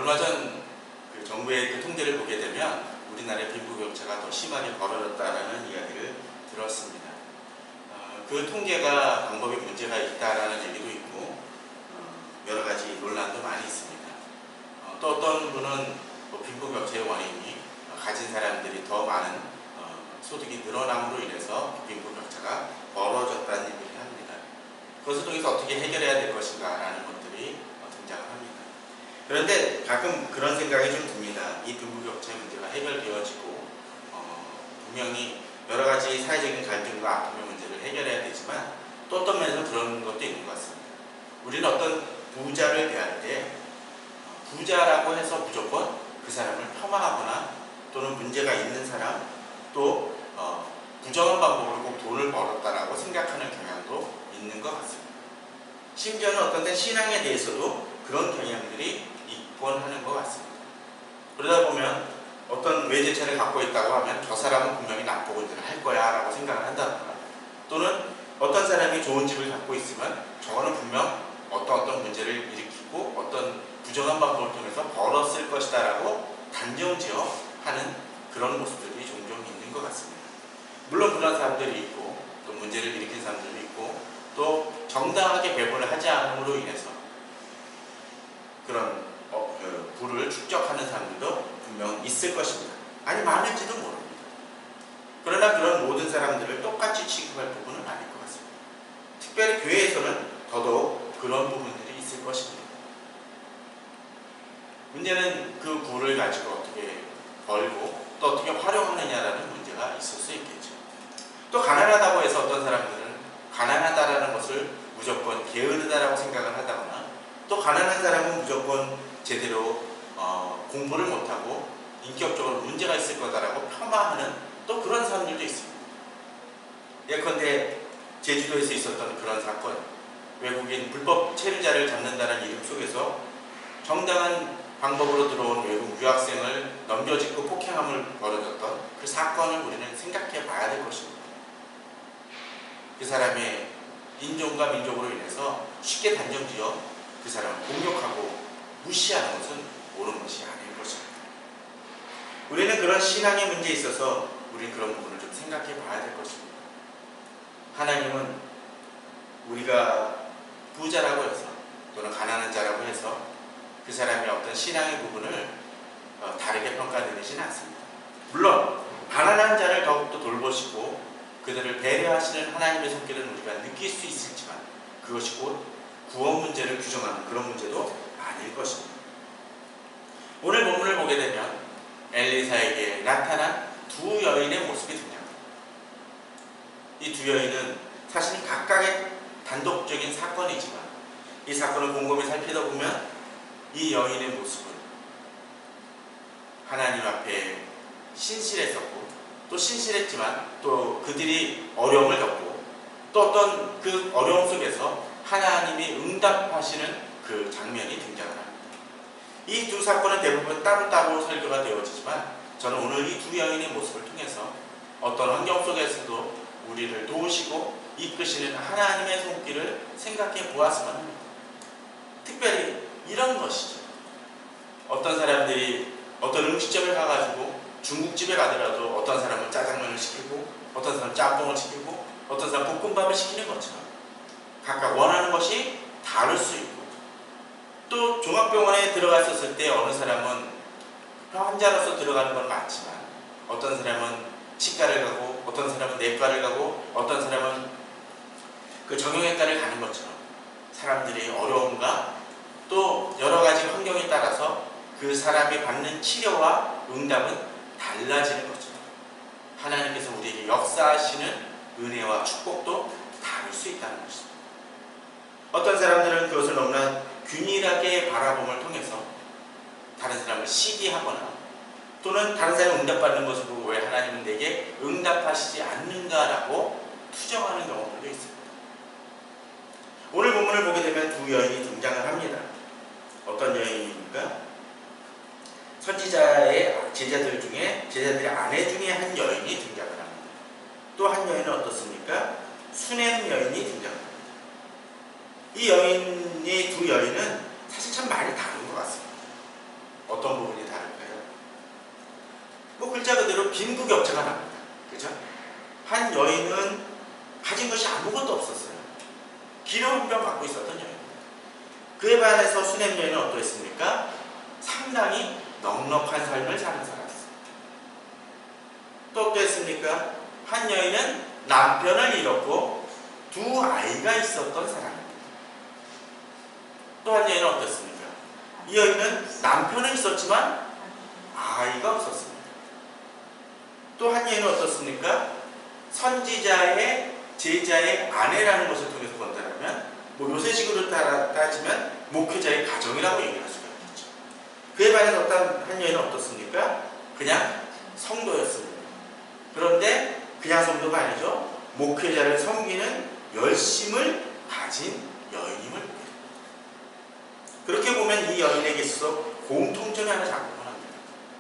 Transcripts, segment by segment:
얼마 전 그 정부의 그 통계를 보게 되면 우리나라의 빈부격차가 더 심하게 벌어졌다라는 이야기를 들었습니다. 그 통계가 방법에 문제가 있다라는 얘기도 있고 여러 가지 논란도 많이 있습니다. 또 어떤 분은 빈부격차의 원인이 가진 사람들이 더 많은 소득이 늘어남으로 인해서 빈부격차가 벌어졌다는 얘기를 합니다. 그것을 통해서 어떻게 해결해야 될 것인가라는 것들이 등장을 합니다. 그런데 가끔 그런 생각이 좀 듭니다. 이 빈부격차의 문제가 해결되어지고 분명히 여러 가지 사회적인 갈등과 아픔의 문제를 해결해야 되지만 또 어떤 면에서 그런 것도 있는 것 같습니다. 우리는 어떤 부자를 대할 때 부자라고 해서 무조건 그 사람을 폄하하거나 또는 문제가 있는 사람 또 부정한 방법으로 꼭 돈을 벌었다라고 생각하는 경향도 있는 것 같습니다. 심지어는 어떤 때 신앙에 대해서도 그런 경향들이 있곤 하는 것 같습니다. 그러다 보면 어떤 외제차를 갖고 있다고 하면 저 사람은 분명히 납부금지를 할 거야 라고 생각을 한다거나 또는 어떤 사람이 좋은 집을 갖고 있으면 저거는 분명 어떤 문제를 일으키고 어떤 부정한 방법을 통해서 벌었을 것이다 라고 단정지어 하는 그런 모습들이 종종 있는 것 같습니다. 물론 그런 사람들이 있고 또 문제를 일으킨 사람들도 있고 또 정당하게 배분을 하지 않음으로 인해서 그런 부를 축적하는 사람들도 분명 있을 것입니다. 아니 많을지도 모릅니다. 그러나 그런 모든 사람들을 똑같이 취급할 부분은 아닐 것 같습니다. 특별히 교회에서는 더더욱 그런 부분들이 있을 것입니다. 문제는 그 부를 가지고 어떻게 벌고 또 어떻게 활용하느냐라는 문제가 있을 수 있겠죠. 또 가난하다고 해서 어떤 사람들은 가난하다라는 것을 무조건 게으르다라고 생각을 하다거나 또 가난한 사람은 무조건 제대로 공부를 못하고 인격적으로 문제가 있을 거다라고 폄하하는 또 그런 사람들도 있습니다. 예컨대 제주도에서 있었던 그런 사건, 외국인 불법 체류자를 잡는다는 이름 속에서 정당한 방법으로 들어온 외국 유학생을 넘겨짚고 폭행함을 벌어졌던 그 사건을 우리는 생각해 봐야 될 것입니다. 그 사람의 인종과 민족으로 인해서 쉽게 단정지어 그 사람을 공격하고 무시하는 것은 옳은 것이 아닐 것입니다. 우리는 그런 신앙의 문제에 있어서 우리는 그런 부분을 좀 생각해 봐야 될 것입니다. 하나님은 우리가 부자라고 해서 또는 가난한 자라고 해서 그 사람의 어떤 신앙의 부분을 다르게 평가드리지는 않습니다. 물론 가난한 자를 더욱더 돌보시고 그들을 배려하시는 하나님의 손길은 우리가 느낄 수 있을지만 그것이 곧 구원 문제를 규정하는 그런 문제도 아닐 것입니다. 오늘 본문을 보게 되면 엘리사에게 나타난 두 여인의 모습이 등장합니다. 이 두 여인은 사실 각각의 단독적인 사건이지만 이 사건을 곰곰이 살피다 보면 이 여인의 모습은 하나님 앞에 신실했었고 또 신실했지만 또 그들이 어려움을 겪고 또 어떤 그 어려움 속에서 하나님이 응답하시는 그 장면이 등장을 합니다. 이 두 사건은 대부분 따로따로 설교가 되어지지만 저는 오늘 이 두 여인의 모습을 통해서 어떤 환경 속에서도 우리를 도우시고 이끄시는 하나님의 손길을 생각해 보았으면 합니다. 특별히 이런 것이죠. 어떤 사람들이 어떤 음식점에 가가지고 중국집에 가더라도 어떤 사람은 짜장면을 시키고 어떤 사람은 짬뽕을 시키고 어떤 사람은 볶음밥을 시키는 것처럼 각각 원하는 것이 다를 수 있고 또 종합병원에 들어갔었을 때 어느 사람은 환자로서 들어가는 건 맞지만 어떤 사람은 치과를 가고 어떤 사람은 내과를 가고 어떤 사람은 그 정형외과를 가는 것처럼 사람들의 어려움과 또 여러 가지 환경에 따라서 그 사람이 받는 치료와 응답은 달라지는 것처럼 하나님께서 우리에게 역사하시는 은혜와 축복도 다를 수 있다는 것입니다. 어떤 사람들은 그것을 너무나 균일하게 바라봄을 통해서 다른 사람을 시기하거나 또는 다른 사람이 응답받는 것을 보고 왜 하나님은 내게 응답하시지 않는가라고 투정하는 경우들도 있습니다. 오늘 본문을 보게 되면 두 여인이 등장을 합니다. 어떤 여인입니까? 선지자의 제자들 중에 제자들의 아내 중에 한 여인이 등장을 합니다. 또 한 여인은 어떻습니까? 수넴 여인이 등장합니다. 이 여인이 두 여인은 사실 참 많이 다른 것 같습니다. 어떤 부분이 다를까요? 뭐 글자 그대로 빈부격차가 납니다. 그죠? 한 여인은 가진 것이 아무것도 없었어요. 기름 한 병 갖고 있었던 여인입니다. 그에 반해서 수넴 여인은 어떠했습니까? 상당히 넉넉한 삶을 사는 사람이었어요. 또 어떠했습니까? 한 여인은 남편을 잃었고 두 아이가 있었던 사람입니다. 또 한 여인은 어떻습니까? 이 여인은 남편은 있었지만 아이가 없었습니다. 또 한 여인은 어떻습니까? 선지자의 제자의 아내라는 것을 통해서 본다면 뭐 요새식으로 따지면 목회자의 가정이라고 얘기할 수가 있겠죠. 그에 반해서 어떤 한 여인은 어떻습니까? 그냥 성도였습니다. 그런데 그냥 성도가 아니죠. 목회자를 섬기는 열심을 가진 여인임을 보게 됩니다. 그렇게 보면 이 여인에게 있어서 공통점이 하나 작동합니다.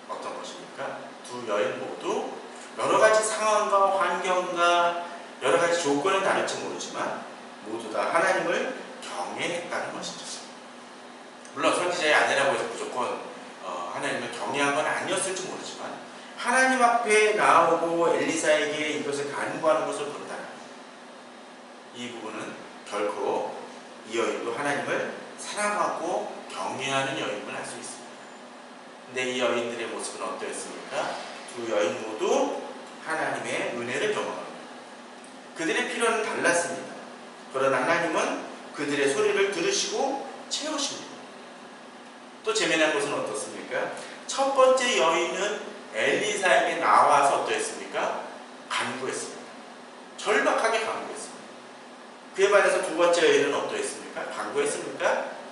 어떤 것입니까? 두 여인 모두 여러 가지 상황과 환경과 여러 가지 조건은 다를지 모르지만 모두 다 하나님을 경외했다는 것이죠. 물론 선지자의 아내라고 해서 무조건 하나님을 경외한 건 아니었을지 모르지만 하나님 앞에 나오고 엘리사에게 이것을 간구하는 것을 본다면 이 부분은 결코 이 여인도 하나님을 사랑하고 경외하는 여인임을 알 수 있습니다. 근데 이 여인들의 모습은 어떠했습니까? 두 여인 모두 하나님의 은혜를 경험합니다. 그들의 필요는 달랐습니다. 그러나 하나님은 그들의 소리를 들으시고 채우십니다. 또 재미난 것은 어떻습니까? 첫 번째 여인은 엘리사에게 나와서 어떠했습니까? 간구했습니다. 절박하게 간구했습니다. 그에 반해서 두 번째 여인은 어떠했습니까? 간구했습니까?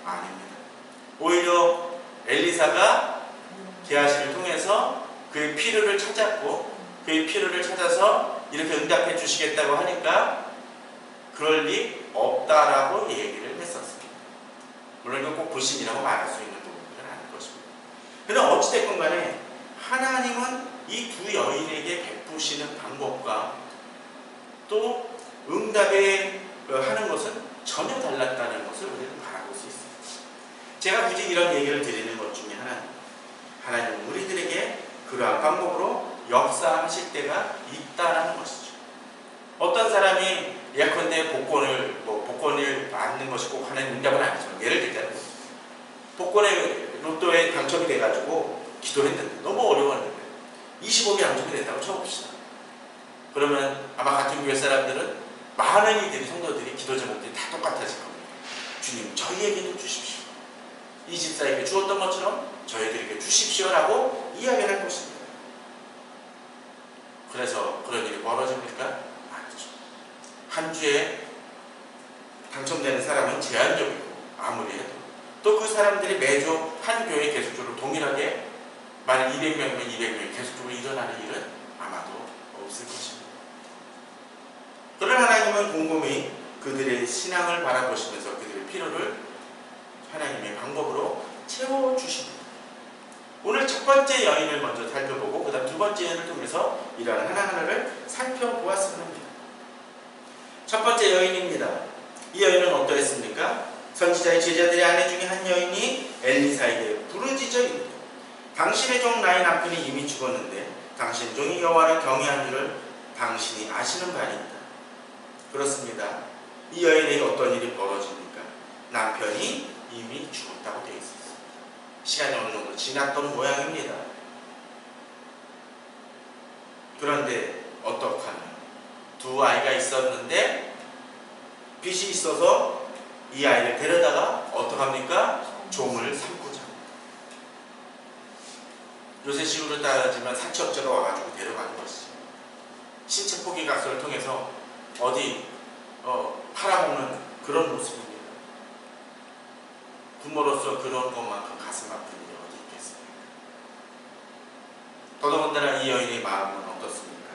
아닙니다. 오히려 엘리사가 게하시를 통해서 그의 필요를 찾았고 그의 필요를 찾아서 이렇게 응답해 주시겠다고 하니까 그럴 리 없다라고 얘기를 했었습니다. 물론 이거 꼭 불신이라고 말할 수 있는 부분은 아닐 것입니다. 그러나 어찌됐건 간에 하나님은 이 두 여인에게 베푸시는 방법과 또 응답에 하는 것은 전혀 달랐다는 것을 우리는 바라볼 수 있습니다. 제가 굳이 이런 얘기를 드리는 것 중에 하나님은 우리들에게 그러한 방법으로 역사하실 때가 있다라는 것이죠. 어떤 사람이 예컨대 복권을 받는 것이 꼭 하나님 응답은 아니죠. 예를 들자면 복권의 로또에 당첨이 돼가지고 기도를 했는데 너무 어려웠는데 20억이 당첨이 됐다고 쳐봅시다. 그러면 아마 같은 교회 사람들은 많은 이들이 성도들이 기도 제목들이 다 똑같아질 겁니다. 주님 저희에게도 주십시오. 이 집사에게 주었던 것처럼 저희들에게 주십시오라고 이야기를 할 것입니다. 그래서 그런 일이 벌어집니까? 아니죠. 한 주에 당첨되는 사람은 제한적이고 아무리 해도 또 그 사람들이 매주 한 교회에 계속적으로 동일하게 만약 200명이면 200명이 계속적으로 일어나는 일은 아마도 없을 것입니다. 그러나 하나님은 곰곰이 그들의 신앙을 바라보시면서 그들의 필요를 하나님의 방법으로 채워주십니다. 오늘 첫 번째 여인을 먼저 살펴보고 그 다음 두 번째 여인을 통해서 이러한 하나하나를 살펴보았습니다. 첫 번째 여인입니다. 이 여인은 어떠했습니까? 선지자의 제자들의 아내 중에 한 여인이 엘리사에게 부르짖어 이르되 당신의 종 나의 남편이 이미 죽었는데 당신 종이 여호와를 경외한 줄을 당신이 아시는 바니이다. 그렇습니다. 이 여인에게 어떤 일이 벌어집니까? 남편이 이미 죽었다고 되어 있습니다. 시간이 어느 정도 지났던 모양입니다. 그런데 어떡하냐? 두 아이가 있었는데 빚이 있어서 이 아이를 데려다가 어떡합니까? 종을 삼고자 합니다. 요새식으로 따지면 사채업자가 와가지고 데려가는 것이죠. 신체 포기 각서를 통해서 어디 팔아먹는 그런 모습입니다. 부모로서 그런 것만큼 가슴 아픈 일이 어디 있겠습니까? 더더군다나 이 여인의 마음은 어떻습니까?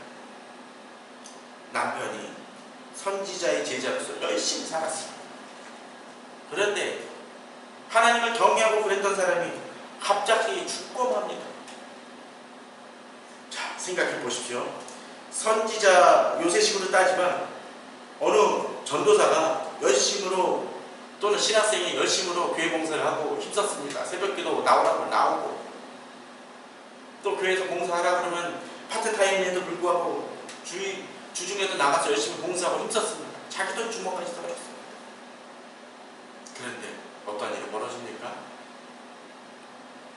남편이 선지자의 제자로서 열심히 살았습니다. 그런데 하나님을 경외하고 그랬던 사람이 갑자기 죽고 맙니다. 자, 생각해 보십시오. 선지자 요새식으로 따지면 어느 전도사가 열심으로 또는 신학생이 열심으로 교회 봉사를 하고 힘썼습니다. 새벽기도 나오라고 나오고 또 교회에서 공사하라 그러면 파트타임에도 불구하고 주중에도 나가서 열심히 공사하고 힘썼습니다. 자기도 주먹까지 써버렸습니다. 그런데 어떤 일이 벌어집니까?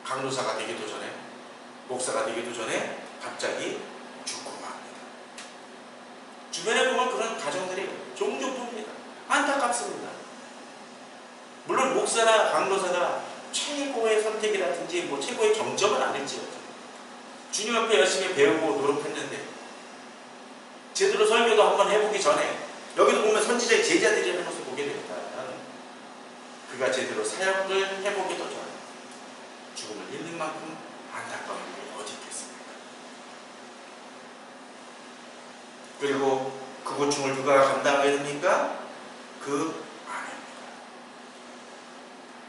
강도사가 되기도 전에, 목사가 되기도 전에 갑자기 죽고 맙니다. 주변에 보면 그런 가정들이 종종 봅니다. 안타깝습니다. 물론 목사나 강도사가 최고의 선택이라든지 뭐 최고의 경점은 아닐지언정 주님 앞에 열심히 배우고 노력했는데 제대로 설교도 한번 해보기 전에 여기도 보면 선지자의 제자들이라는 것을 보게 됩니다. 그가 제대로 사역을 해보기도 전에 죽음을 잃는 만큼 안타까운 일이 어디 있겠습니까? 그리고 그 고충을 누가 감당하게 됩니까? 그 아내입니다.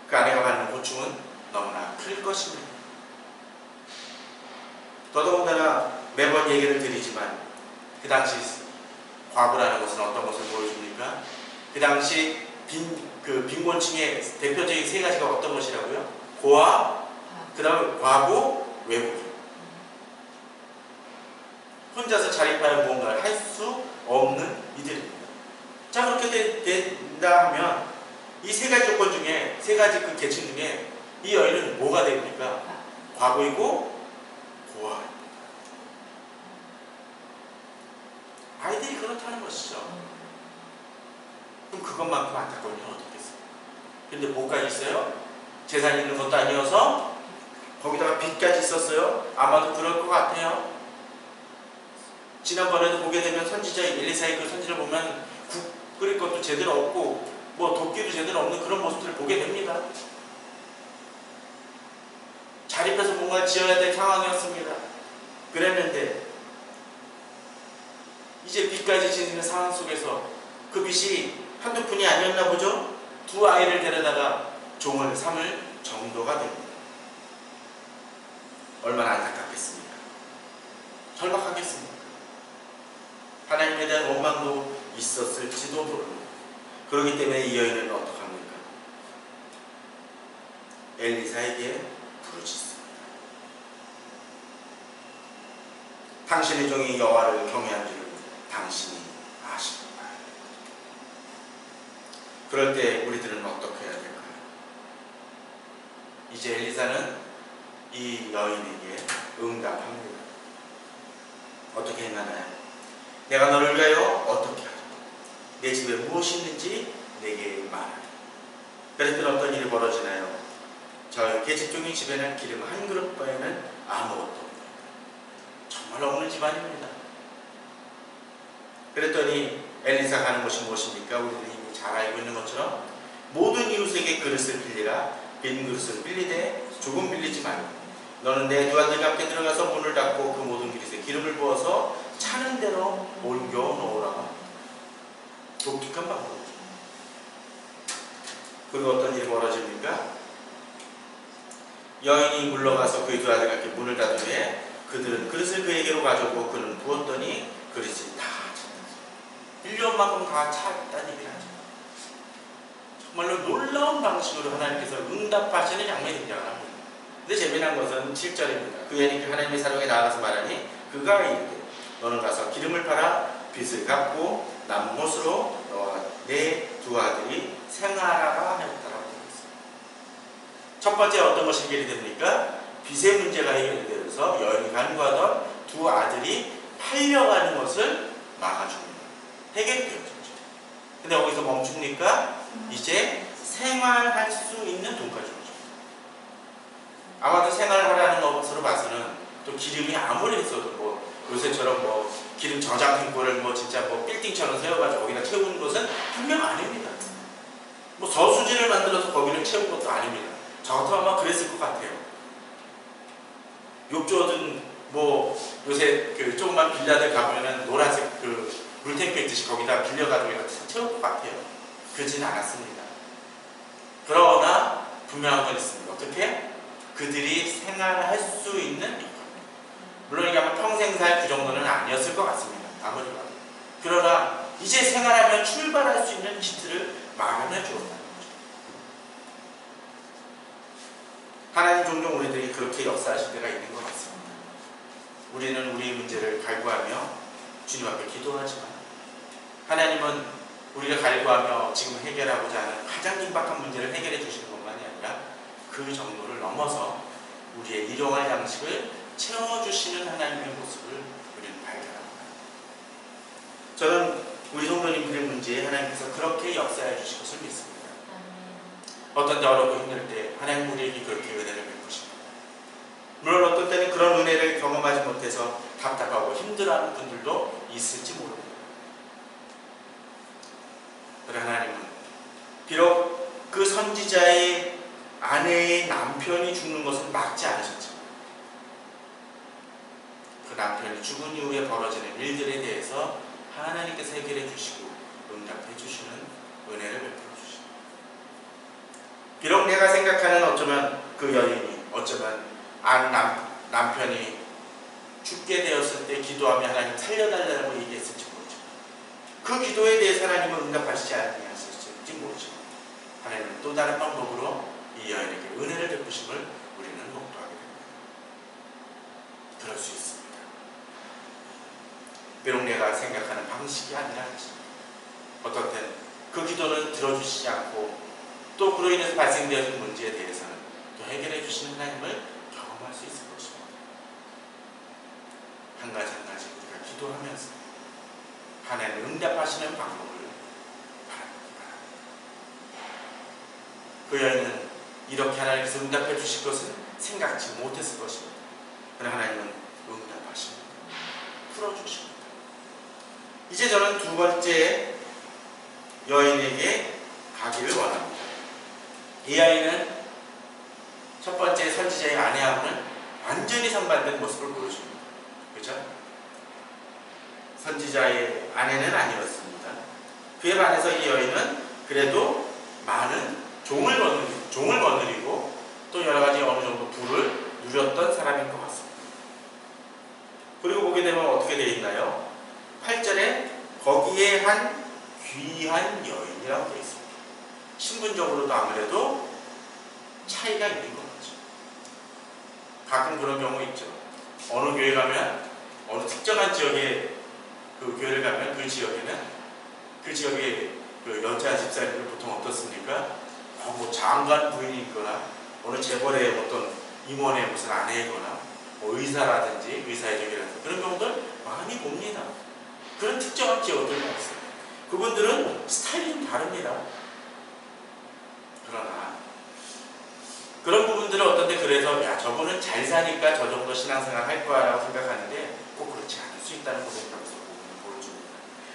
그 아내가 받는 고충은 너무나 클 것입니다. 더더군다나 매번 얘기를 드리지만 그 당시 과부라는 것은 어떤 것을 보여줍니까? 그 당시 빈곤층의 대표적인 세 가지가 어떤 것이라고요? 고아, 그 다음에 과부, 외부. 혼자서 자립하여 무언가를 할 수 없는 이들입니다. 자, 그렇게 된다 하면 이 세 가지 조건 중에, 세 가지 그 계층 중에 이 여인은 뭐가 됩니까? 과부이고 고아입니다. 아이들이 그렇다는 것이죠. 그럼 그것만큼 안타까운 일은 어떻겠어요? 근데 뭐까지 있어요? 재산이 있는 것도 아니어서 거기다가 빚까지 있었어요. 아마도 그럴 것 같아요. 지난번에도 보게 되면 선지자 엘리사의 그 선지를 보면 국 끓일 것도 제대로 없고 뭐 도끼도 제대로 없는 그런 모습들을 보게 됩니다. 자립해서 뭔가 지어야 될 상황이었습니다. 그랬는데 이제 빚까지 지는 상황 속에서 그 빚이 한두 푼이 아니었나 보죠? 두 아이를 데려다가 종을 삼을 정도가 됩니다. 얼마나 안타깝겠습니까? 절박하겠습니까? 하나님에 대한 원망도 있었을지도 모릅니다. 그렇기 때문에 이 여인은 어떡합니까? 엘리사에게 부르짖습니다. 당신의 종이 여호와를 경외한 줄을 당신이 아십니다. 그럴 때 우리들은 어떻게 해야 될까요? 이제 엘리사는 이 여인에게 응답합니다. 어떻게 행하나요? 내가 너를 위하여 어떻게 하리까? 내 집에 무엇이 있는지 내게 말하라. 그랬더니 어떤 일이 벌어지나요? 저 계집종의 집에는 기름 한 그릇 바에는 아무것도 없습니다. 정말 없는 집안입니다. 그랬더니 엘리사가 하는 것이 무엇입니까? 우리는 이미 잘 알고 있는 것처럼 모든 이웃에게 그릇을 빌리라. 빈 그릇을 빌리되 조금 빌리지 말고 너는 내 두 아들과 함께 들어가서 문을 닫고 그 모든 그릇에 기름을 부어서 차는 대로 옮겨 놓으라고 합니다. 독특한 방법이죠. 그리고 어떤 일이 벌어집니까? 여인이 물러가서 그의 두 아들과 함께 문을 닫은 후에 그들은 그릇을 그에게로 가져오고 그는 부었더니 그릇이 다 찼다. 1년만큼 다 찼다는 얘기를 하죠. 정말로 놀라운 방식으로 하나님께서 응답하시는 장면이 등장을 합니다. 근데 재미난 것은 7절입니다. 그 여인이 하나님의 사령에 나아가서 말하니 그가 이르되 너는 가서 기름을 팔아 빚을 갚고 남은 것으로 너와 내 두 아들이 생활하라 하였다라고 했습니다. 첫 번째 어떤 것이 해결이 됩니까? 빚의 문제가 해결이 되면서 여인이 간구하던 두 아들이 팔려가는 것을 막아줍니다. 해결이 되었죠. 근데 여기서 멈춥니까? 이제 생활할 수 있는 돈까지 오죠. 아마도 생활하라는 것으로 봐서는 또 기름이 아무리 있어도 뭐 요새처럼 뭐 기름 저장 탱크를 뭐 진짜 뭐 빌딩처럼 세워가지고 거기다 채우는 것은 분명 아닙니다. 뭐 저수지를 만들어서 거기를 채운 것도 아닙니다. 저 같으면 아마 그랬을 것 같아요. 욕조든 뭐 요새 그 조그만 빌라들 가보면은 노란색 그 물탱크 있듯이 거기다 빌려가지고 채울 것 같아요. 그러지는 않았습니다. 그러나 분명한 건 있습니다. 어떻게? 그들이 생활할 수 있는 일. 물론 이게 아마 평생 살 그 정도는 아니었을 것 같습니다. 아무리 봐도. 그러나 이제 생활하면 출발할 수 있는 기틀을 마련해 주었다는 거죠. 하나님 종종 우리들이 그렇게 역사하실 때가 있는 것 같습니다. 우리는 우리의 문제를 갈구하며 주님 앞에 기도하지만 하나님은 우리가 갈구하며 지금 해결하고자 하는 가장 긴박한 문제를 해결해 주시는 것만이 아니라 그 정도를 넘어서 우리의 일용할 양식을 채워주시는 하나님의 모습을 우리는 발견합니다. 저는 우리 성도님들의 문제에 하나님께서 그렇게 역사해 주실 것을 믿습니다. 어떤 때 어렵고 힘들 때 하나님 우리에게 그렇게 은혜를 베푸십니다. 물론 어떤 때는 그런 은혜를 경험하지 못해서 답답하고 힘들어하는 분들도 있을지 모릅니다. 그러나 하나님은 비록 그 선지자의 아내의 남편이 죽는 것은 막지 않으셨지만 그 남편이 죽은 이후에 벌어지는 일들에 대해서 하나님께서 해결해 주시고 응답해 주시는 은혜를 베풀어 주십니다. 비록 내가 생각하는 어쩌면 그 여인이 어쩌면 남편이 죽게 되었을 때 기도하며 하나님 살려달라고 얘기했을지 모르지만 그 기도에 대해서 하나님은 응답하시지 않으셨을지 모르지만 하나님은 또 다른 방법으로 이 여인에게 은혜를 베푸심을 우리는 목도하게 됩니다. 그럴 수 있습니다. 비록 내가 생각하는 방식이 아니라 어떤 때는 그 기도는 들어주시지 않고 또 그로 인해서 발생되어진 문제에 대해서는 또 해결해 주시는 하나님을 경험할 수 있을 것입니다. 한 가지 한 가지 우리가 기도하면서 하나님 응답하시는 방법을 바랍니다. 그 여인은 이렇게 하나님께서 응답해 주실 것은 생각지 못했을 것입니다. 그러나 하나님은 응답하십니다. 풀어주십니다. 이제 저는 두 번째 여인에게 가기를 원합니다. 이 아이는 첫 번째 선지자의 아내하고는 완전히 상반된 모습을 보여줍니다. 그렇죠? 선지자의 아내는 아니었습니다. 그에 반해서 이 여인은 그래도 많은 종을 거느리고 또 여러 가지 어느 정도 부를 누렸던 사람인 것 같습니다. 그리고 보게 되면 어떻게 되어 있나요? 8절에 거기에 한 귀한 여인이라고 되어 있습니다. 신분적으로도 아무래도 차이가 있는 것 같죠. 가끔 그런 경우 있죠. 어느 교회 가면 어느 특정한 지역에 그 교회를 가면 그 지역에는 그 지역의 그 여자 집사님들 보통 어떻습니까? 뭐 장관 부인이거나 어느 재벌의 어떤 임원의 무슨 아내이거나 뭐 의사라든지 의사의 적이라든지 그런 경우들 많이 봅니다. 그런 특정한 지역들이 있어요. 그분들은 스타일이 좀 다릅니다. 그러나 그런 부분들은 어떤데 그래서 야 저분은 잘 사니까 저 정도 신앙생활 할 거야 라고 생각하는데 꼭 그렇지 않을 수 있다는 것을 보여줍니다.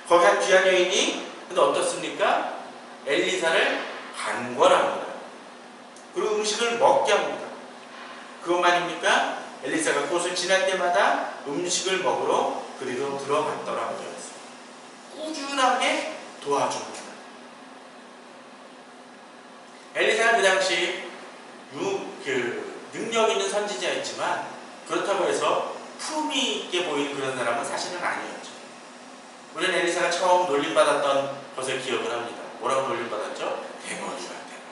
거기 한 귀한 여인이 근데 어떻습니까? 엘리사를 간권합니다. 그리고 음식을 먹게 합니다. 그것만입니까? 엘리사가 그곳을 지날 때마다 음식을 먹으러 그리로 들어갔더라고 되어 있습니다. 꾸준하게 도와줍니다. 엘리사는 그 당시 능력 있는 선지자였지만 그렇다고 해서 품위 있게 보이는 그런 사람은 사실은 아니었죠. 우리는 엘리사가 처음 놀림받았던 것을 기억을 합니다. 뭐라고 놀림받았죠? 대머리야, 대머리.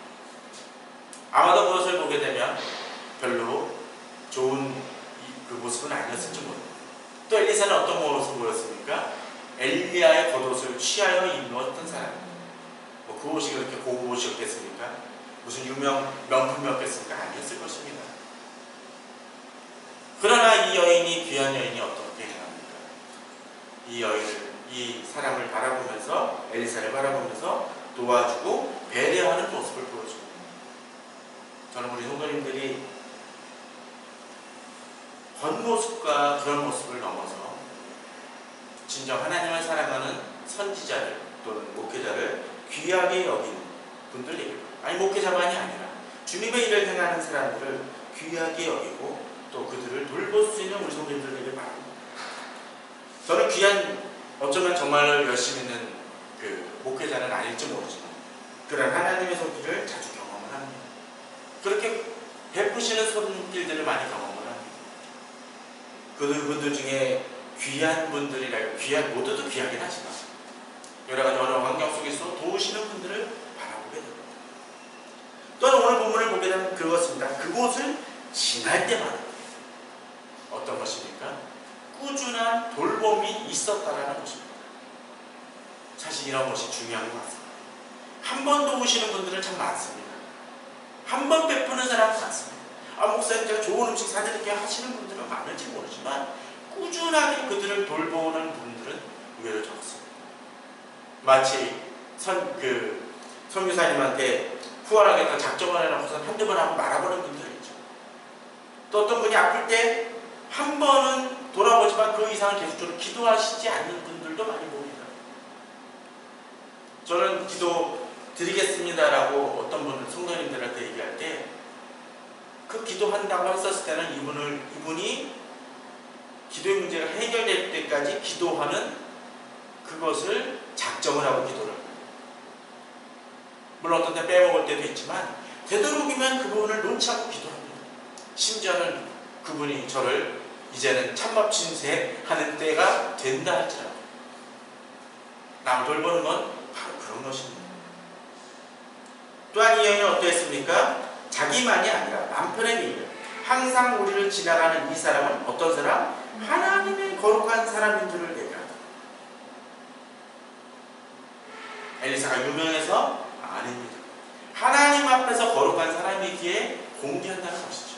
아마도 그것을 보게 되면 별로 좋은 그 모습은 아니었을지 모릅니다. 또 엘리사는 어떤 모습을 보였습니까? 엘리야의 겉옷을 취하여 입었던 사람입니다. 뭐 그 옷이 그렇게 고급 옷이었겠습니까? 무슨 유명 명품이었겠습니까? 아니었을 것입니다. 그러나 이 여인이 귀한 여인이 어떻게 행합니까? 이 여인을 이 사람을 바라보면서 엘리사를 바라보면서 도와주고 배려하는 모습을 보여줍니다. 저는 우리 성도님들이 겉모습과 그런 모습을 넘어서 진정 하나님을 사랑하는 선지자를 또는 목회자를 귀하게 여기는 분들에게 아니 목회자만이 아니라 주님의 일을 행하는 사람들을 귀하게 여기고 또 그들을 돌볼 수 있는 우리 성도님들에게 바랍니다. 저는 귀한 어쩌면 정말 열심히 있는 그 목회자는 아닐지 모르지만 그런 하나님의 손길을 자주 경험을 합니다. 그렇게 베푸시는 손길들을 많이 경험을 합니다. 그분들 중에 귀한 분들이라 귀한 모두도 귀하긴 하지만 여러 가지 어려운 환경 속에서 도우시는 분들을 바라보게 됩니다. 또한 오늘 본문을 보게 되면 그것입니다. 그곳을 지날 때마다 어떤 것입니까? 꾸준한 돌봄이 있었다라는 것입니다. 사실 이런 것이 중요한 것 같습니다. 한 번 도우시는 분들은 참 많습니다. 한 번 베푸는 사람은 많습니다. 목사님 제가 좋은 음식 사드릴게요 하시는 분들은 많을지 모르지만 꾸준하게 그들을 돌보는 분들은 의외로 적습니다. 마치 선교사님한테 후원하겠다 작정을 해놓고서 한두 번 하고 말아버리는 분들이 있죠. 또 어떤 분이 아플 때 한 번은 돌아보지만 그 이상은 계속적으로 기도하시지 않는 분들도 많이 봅니다. 저는 기도 드리겠습니다라고 어떤 분은 성도님들한테 얘기할 때 그 기도한다고 했었을 때는 이분이 기도의 문제가 해결될 때까지 기도하는 그것을 작정을 하고 기도를 합니다. 물론 어떤 때 빼먹을 때도 있지만 되도록이면 그 부분을 놓지 않고 기도합니다. 심지어는 그분이 저를 이제는 참밥신세 하는 때가 된다 할지라도 남을 돌보는 건 바로 그런 것입니다. 또한 이 여인은 어떠했습니까? 자기만이 아니라 남편의 미래 항상 우리를 지나가는 이 사람은 어떤 사람? 하나님의 거룩한 사람인 줄을 얘기합니다. 엘리사가 유명해서? 아닙니다. 하나님 앞에서 거룩한 사람이기에 공개한다는 것이죠.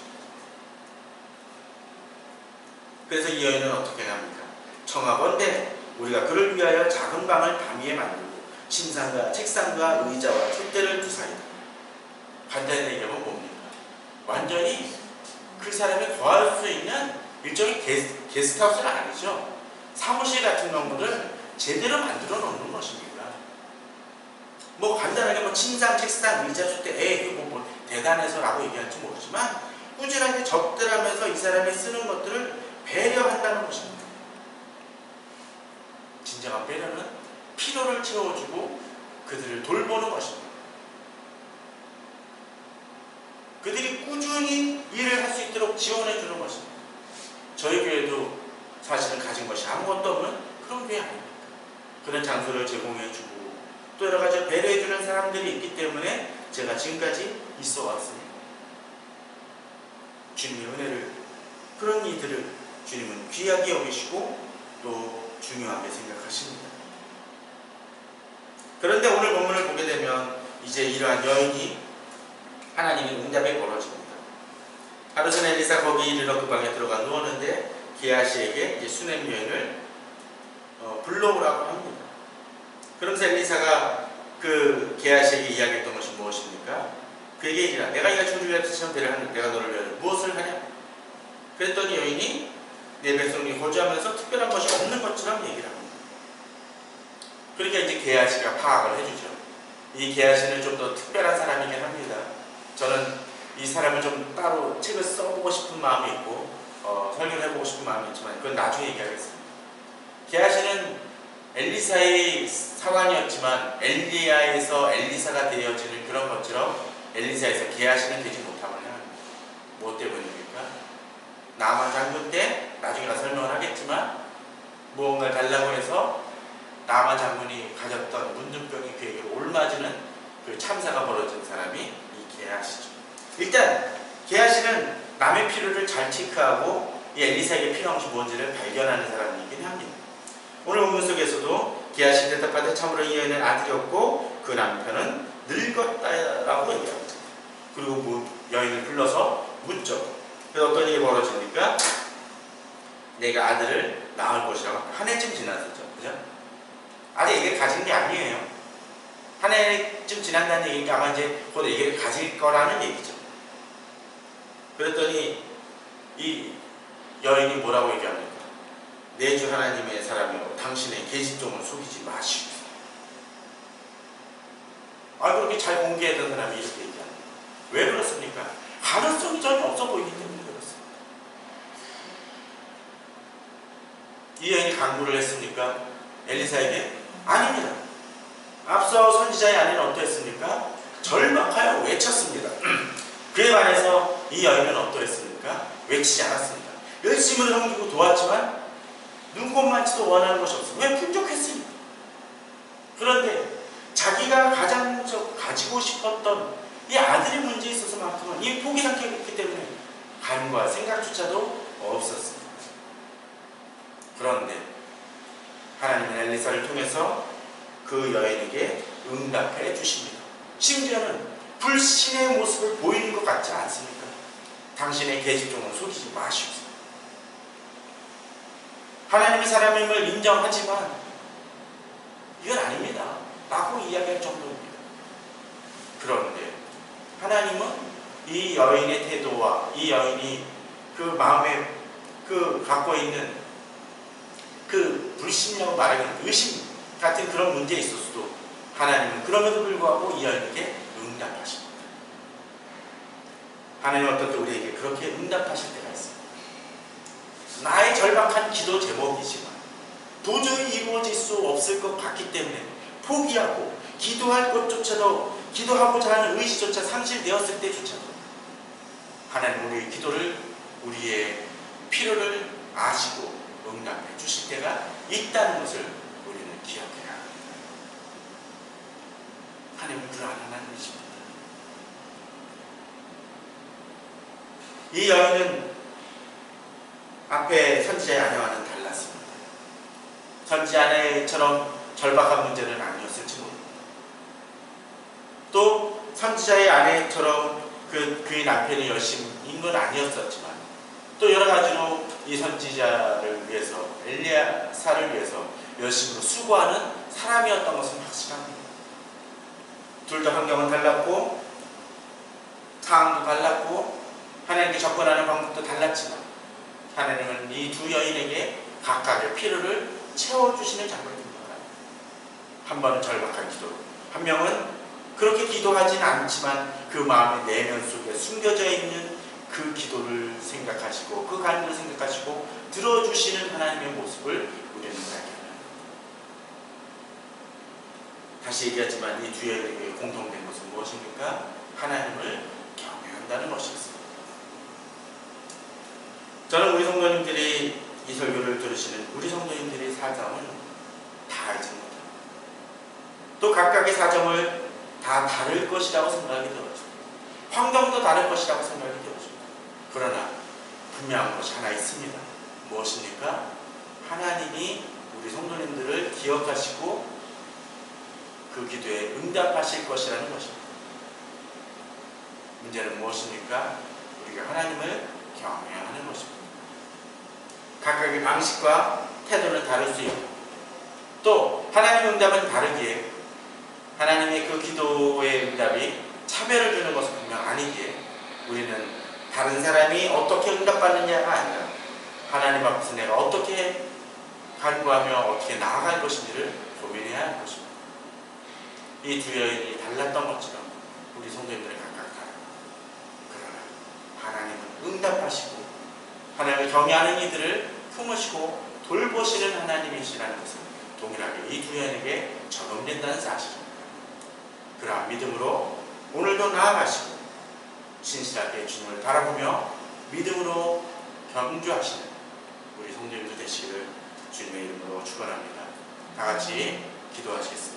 그래서 이 여인은 어떻게 합니까? 청하건대 우리가 그를 위하여 작은 방을 담위에 만들고 침상과 책상과 의자와 촛대를 두사이다. 간단히 얘기하면 뭡니까? 완전히 그 사람이 거할 수 있는 일종의 게스트하우스는 아니죠. 사무실 같은 경우를 제대로 만들어 놓는 것입니다. 간단하게 침상, 책상, 의자, 촛대, 이거 뭐 대단해서라고 얘기할지 모르지만 꾸준하게 접대하면서 이 사람이 쓰는 것들을 배려한다는 것입니다. 진정한 배려는 필요를 채워주고 그들을 돌보는 것입니다. 그들이 꾸준히 일을 할 수 있도록 지원해 주는 것입니다. 저희 교회도 사실은 가진 것이 아무것도 없는 그런 교회 아닙니까? 그런 장소를 제공해 주고 또 여러 가지 배려해 주는 사람들이 있기 때문에 제가 지금까지 있어 왔습니다. 주님의 은혜를, 그런 이들을 주님은 귀하게 여기시고 또 중요하게 생각하십니다. 그런데 오늘 본문을 보게 되면 이제 이러한 여인이 하나님의 응답에 걸어집니다. 하루 전에 엘리사 거기 이르러 그 방에 들어가 누웠는데 게하시에게 이제 수냄 여인을 불러오라고 합니다. 그러면서 엘리사가 그 게하시에게 이야기했던 것이 무엇입니까? 그에게 이르라 내가 이 가축을 위하여 지시한 배를 하는데 내가 너를 위하여 무엇을 하냐? 그랬더니 여인이 내 백성이 거주하면서 특별한 것이 없는 것처럼 얘기를 합니다. 그러니까 이제 게하시가 파악을 해주죠. 이 게하시는 좀 더 특별한 사람이긴 합니다. 저는 이 사람을 좀 따로 책을 써보고 싶은 마음이 있고 설교를 해보고 싶은 마음이 있지만 그건 나중에 얘기하겠습니다. 게하시는 엘리사의 사관이었지만 엘리야에서 엘리사가 되어지는 그런 것처럼 엘리사에서 게하시는 되지 못함을 합니다. 무엇 때문입니까? 나만 장군 때 나중에 설명을 하겠지만 무언가를 달라고 해서 나만 장군이 가졌던 문둥병이 그에게 올맞이는 그 참사가 벌어진 사람이 이 게하시죠. 일단 게하시는 남의 필요를 잘 체크하고 이 엘리사에게 필요한 것이 뭔지를 발견하는 사람이긴 합니다. 오늘 본문 속에서도 게하시 대답하되 참으로 이 여인은 아들이 없고 그 남편은 늙었다라고 얘기합니다. 그리고 여인을 불러서 묻죠. 그래서 어떤 일이 벌어집니까? 내가 아들을 낳을 것이라고 한 해쯤 지났었죠. 그죠? 아직 얘기를 가진 게 아니에요. 한 해쯤 지난다는 얘기가 아마 이제 곧 얘기를 가질 거라는 얘기죠. 그랬더니 이 여인이 뭐라고 얘기합니까? 내 주 하나님의 사람이요 당신의 계집종을 속이지 마시오. 그렇게 잘 공개했던 사람이 이렇게 얘기합니다. 왜 그렇습니까? 가능성이 전혀 없어 보이기 때문에 그렇습니다. 이 여인이 강구를 했습니까? 엘리사에게? 아닙니다. 앞서 선지자의 아내는 어떠했습니까? 절박하여 외쳤습니다. 그에 반해서 이 여인은 어떠했습니까? 외치지 않았습니다. 열심히 섬기고 도왔지만 눈꼽만치도 원하는 것이 없습니다. 왜? 풍족했습니다. 그런데 자기가 가장 가지고 싶었던 이 아들의 문제에 있어서만큼은 이 포기 상태였기 때문에 간과 생각조차도 없었습니다. 그런데 하나님은 엘리사를 통해서 그 여인에게 응답해 주십니다. 심지어는 불신의 모습을 보이는 것 같지 않습니까? 당신의 계집종을 속이지 마시옵소서. 하나님이 사람임을 인정하지만 이건 아닙니다 라고 이야기할 정도입니다. 그런데 하나님은 이 여인의 태도와 이 여인이 그 마음에 갖고 있는 그 불신이라고 말하기는 의심 같은 그런 문제에 있어서도 하나님은 그럼에도 불구하고 이 여인에게 응답하십니다. 하나님은 어떤 때 우리에게 그렇게 응답하실 때가 있습니다. 나의 절박한 기도 제목이지만 도저히 이루어질 수 없을 것 같기 때문에 포기하고 기도할 것조차도 기도하고자 하는 의지조차 상실되었을 때조차도 하나님 우리의 기도를 우리의 필요를 아시고 응답해 주실 때가 있다는 것을 우리는 기억해야 합니다. 하나님은 그러한 하나님이십니다. 이 여인은 앞에 선지자의 아내와는 달랐습니다. 선지자 아내처럼 절박한 문제는 아니었을지 모릅니다. 또 선지자의 아내처럼 그의 남편이 열심인 건 아니었었지만 또 여러 가지로 이 선지자를 위해서 엘리야사를 위해서 열심으로 수고하는 사람이었던 것은 확실합니다. 둘 다 환경은 달랐고 상황도 달랐고 하나님께 접근하는 방법도 달랐지만 하나님은 이 두 여인에게 각각의 필요를 채워주시는 작업을 한 번은 절박한 기도로, 한 명은 그렇게 기도하진 않지만 그 마음의 내면 속에 숨겨져 있는 그 기도를 생각하시고 그 간구를 생각하시고 들어주시는 하나님의 모습을 우리는 발견합니다. 다시 얘기하지만 이 두 여인에게 공통된 것은 무엇입니까? 하나님을 경외한다는 것이었습니다. 저는 우리 성도님들이 이 설교를 들으시는 우리 성도님들의 사정을 다 알지 못합니다. 또 각각의 사정을 다 다를 것이라고 생각이 들었습니다. 환경도 다를 것이라고 생각이 들었습니다. 그러나 분명한 것이 하나 있습니다. 무엇입니까? 하나님이 우리 성도님들을 기억하시고 그 기도에 응답하실 것이라는 것입니다. 문제는 무엇입니까? 우리가 하나님을 경외하는 것입니다. 각각의 방식과 태도는 다를 수 있고 또 하나님의 응답은 다르기에 하나님의 그 기도의 응답이 차별을 주는 것은 분명 아니기에 우리는 다른 사람이 어떻게 응답받느냐가 아니라 하나님 앞에서 내가 어떻게 간구하며 어떻게 나아갈 것인지를 고민해야 할 것입니다. 이 두 여인이 달랐던 것처럼 우리 성도님들은 각각 다릅니다. 그러나 하나님은 응답하시고 하나님을 경외하는 이들을 품으시고 돌보시는 하나님이시라는 것은 동일하게 이 두 여인에게 적용된다는 사실입니다. 그러한 믿음으로 오늘도 나아가시고 신실하게 주님을 바라보며 믿음으로 경주하시는 우리 성도님들 되시기를 주님의 이름으로 축원합니다. 다 같이 기도하시겠습니다.